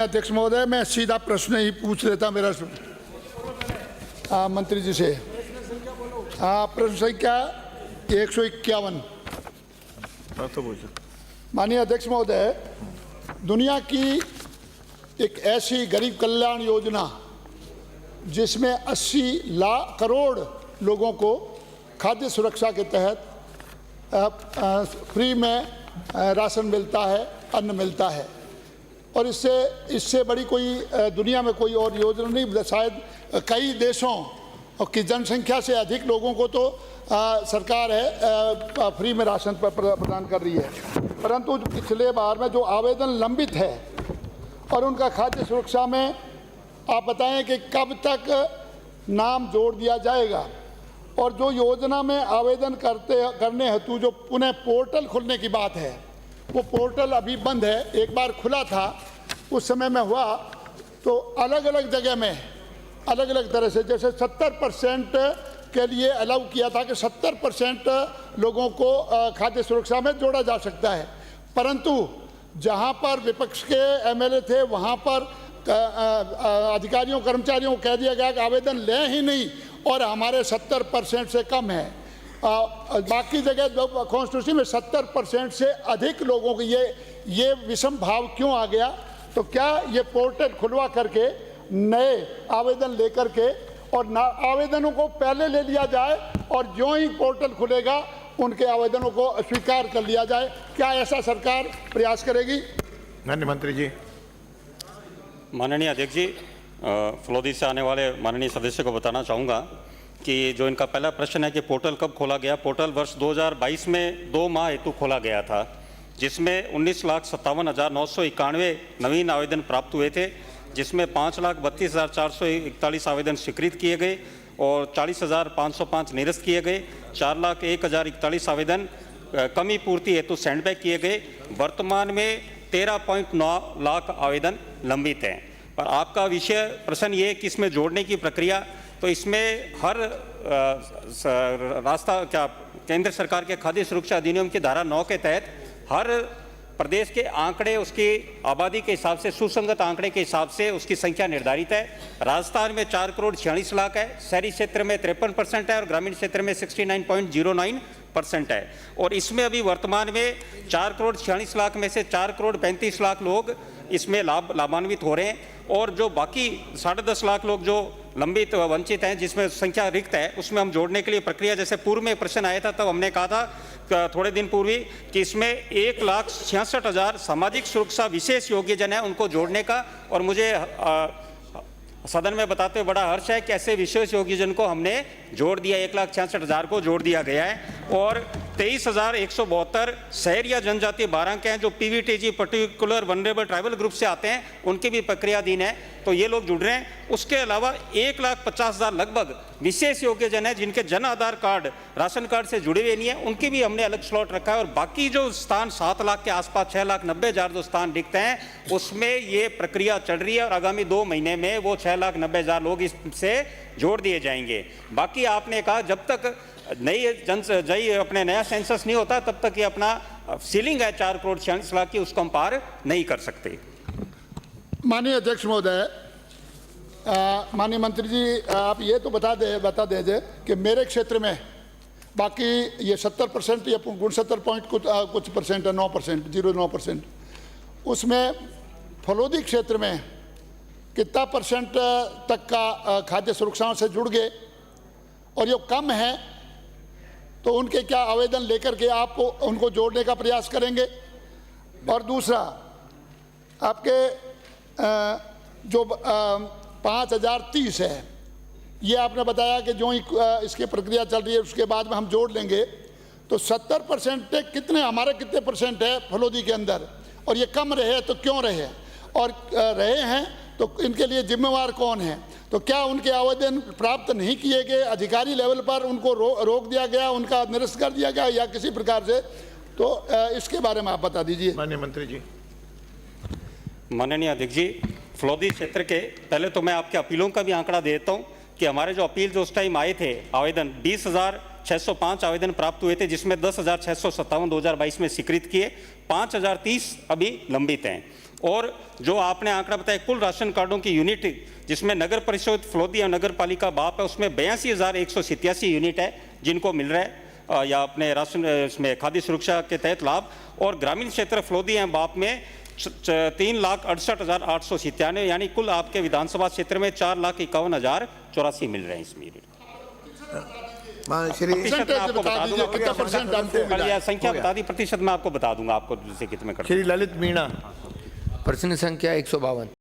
अध्यक्ष महोदय, मैं सीधा प्रश्न ही पूछ लेता मेरा मंत्री जी से। प्रश्न संख्या 151। माननीय अध्यक्ष महोदय, दुनिया की एक ऐसी गरीब कल्याण योजना जिसमें 80 लाख करोड़ लोगों को खाद्य सुरक्षा के तहत फ्री में राशन मिलता है, अन्न मिलता है, और इससे बड़ी कोई दुनिया में कोई और योजना नहीं। शायद कई देशों की जनसंख्या से अधिक लोगों को तो सरकार है फ्री में राशन प्रदान कर रही है, परंतु पिछले बार में जो आवेदन लंबित है और उनका खाद्य सुरक्षा में आप बताएं कि कब तक नाम जोड़ दिया जाएगा, और जो योजना में आवेदन करने हेतु जो पुनः पोर्टल खुलने की बात है, वो पोर्टल अभी बंद है। एक बार खुला था, उस समय में हुआ तो अलग अलग जगह में अलग अलग तरह से, जैसे 70% के लिए अलाउ किया था कि 70% लोगों को खाद्य सुरक्षा में जोड़ा जा सकता है, परंतु जहां पर विपक्ष के एमएलए थे वहां पर अधिकारियों कर्मचारियों को कह दिया गया कि आवेदन लें ही नहीं, और हमारे 70% से कम है। बाकी जगह जो कॉन्स्टिट्यूशन में 70% से अधिक लोगों को ये विषम भाव क्यों आ गया? तो क्या ये पोर्टल खुलवा करके नए आवेदन लेकर के और आवेदनों को पहले ले लिया जाए, और जो ही पोर्टल खुलेगा उनके आवेदनों को स्वीकार कर लिया जाए? क्या ऐसा सरकार प्रयास करेगी? माननीय मंत्री जी। माननीय अध्यक्ष जी, फलोदी से आने वाले माननीय सदस्य को बताना चाहूँगा कि जो इनका पहला प्रश्न है कि पोर्टल कब खोला गया। पोर्टल वर्ष 2022 में 2 माह हेतु खोला गया था, जिसमें 19,57,991 नवीन आवेदन प्राप्त हुए थे, जिसमें 5,32,441 आवेदन स्वीकृत किए गए और 40,505 निरस्त किए गए। 4,01,041 आवेदन कमी पूर्ति हेतु सेंडबैक किए गए। वर्तमान में 13.9 लाख आवेदन लंबित हैं। पर आपका विषय प्रश्न ये है कि इसमें जोड़ने की प्रक्रिया, तो इसमें हर रास्ता क्या केंद्र सरकार के खाद्य सुरक्षा अधिनियम की धारा 9 के तहत हर प्रदेश के आंकड़े उसकी आबादी के हिसाब से, सुसंगत आंकड़े के हिसाब से उसकी संख्या निर्धारित है। राजस्थान में 4,46,00,000 है, शहरी क्षेत्र में 53% है और ग्रामीण क्षेत्र में 69.09% है। और इसमें अभी वर्तमान में 4,46,00,000 में से 4,35,00,000 लोग इसमें लाभान्वित हो रहे हैं, और जो बाकी 10.5 लाख लोग जो लंबित वंचित हैं, जिसमें संख्या रिक्त है, उसमें हम जोड़ने के लिए प्रक्रिया, जैसे पूर्व में प्रश्न आया था तब हमने कहा था थोड़े दिन पूर्व कि इसमें 1,66,000 सामाजिक सुरक्षा विशेष योग्यजन है, उनको जोड़ने का। और मुझे सदन में बताते हुए बड़ा हर्ष है कि ऐसे विशेष योग्यजन को हमने जोड़ दिया, 1,66,000 को जोड़ दिया गया है। और 23,172 शहरी या जनजातीय 12 अंक हैं जो PVTG particular vulnerable tribal group से आते हैं, उनके भी प्रक्रियाधीन है, तो ये लोग जुड़ रहे हैं। उसके अलावा 1,50,000 लगभग विशेष योग्यजन है जिनके Jan Aadhaar card ration card से जुड़े हुए नहीं है, उनके भी हमने अलग स्लॉट रखा है। और बाकी जो स्थान 7 लाख के आसपास 6,90,000 जो स्थान दिखते हैं, उसमें ये प्रक्रिया चल रही है और आगामी 2 महीने में वो 6,90,000 लोग इससे जोड़ दिए जाएंगे। बाकी आपने कहा जब तक अपने नया सेंसस नहीं होता तब तक ये अपना सीलिंग है 4,46,00,000 की, उसको हम पार नहीं कर सकते। माननीय अध्यक्ष महोदय, माननीय मंत्री जी, आप ये तो बता दीजिए कि मेरे क्षेत्र में बाकी ये 70% या 69 पॉइंट कुछ परसेंट है, 9%, 0.9%, उसमें फलोदी क्षेत्र में कितना % तक का खाद्य सुरक्षा से जुड़ गए, और ये कम है तो उनके क्या आवेदन लेकर के आप उनको जोड़ने का प्रयास करेंगे? और दूसरा, आपके जो 5,030 है, ये आपने बताया कि जो ही इसकी प्रक्रिया चल रही है उसके बाद में हम जोड़ लेंगे, तो 70% कितने हमारे कितने % है फलोदी के अंदर, और ये कम रहे तो क्यों रहे, और रहे हैं तो इनके लिए जिम्मेवार कौन है? तो क्या उनके आवेदन प्राप्त नहीं किए गए, अधिकारी लेवल पर उनको रोक दिया गया, उनका निरस्त कर दिया गया या किसी प्रकार से? तो इसके बारे में आप बता दीजिए। माननीय मंत्री जी। माननीय अध्यक्ष जी, फलोदी क्षेत्र के पहले तो मैं आपके अपीलों का भी आंकड़ा देता हूँ कि हमारे जो अपील जो उस टाइम आए थे आवेदन 20,605 आवेदन प्राप्त हुए थे, जिसमें 10,657 2022 में स्वीकृत किए, 5,030 अभी लंबित हैं। और जो आपने आंकड़ा बताया कुल राशन कार्डों की यूनिट जिसमें नगर परिषद फ्लोदी और नगर पालिका बाप है उसमें 82,187 यूनिट है जिनको मिल रहा है या अपने राशन इसमें खाद्य सुरक्षा के तहत लाभ, और ग्रामीण क्षेत्र फ्लोदी एवं बाप में 3,68,897 यानी कुल आपके विधानसभा क्षेत्र में 4,51,084 मिल रहे हैं इसमें। श्री प्रतिशत मैं आपको बता दूंगा, कितना परसेंट आपको मिला है? संख्या बता दी, प्रतिशत मैं आपको बता दूंगा आपको जैसे कितने श्री ललित मीणा। प्रश्न संख्या 152।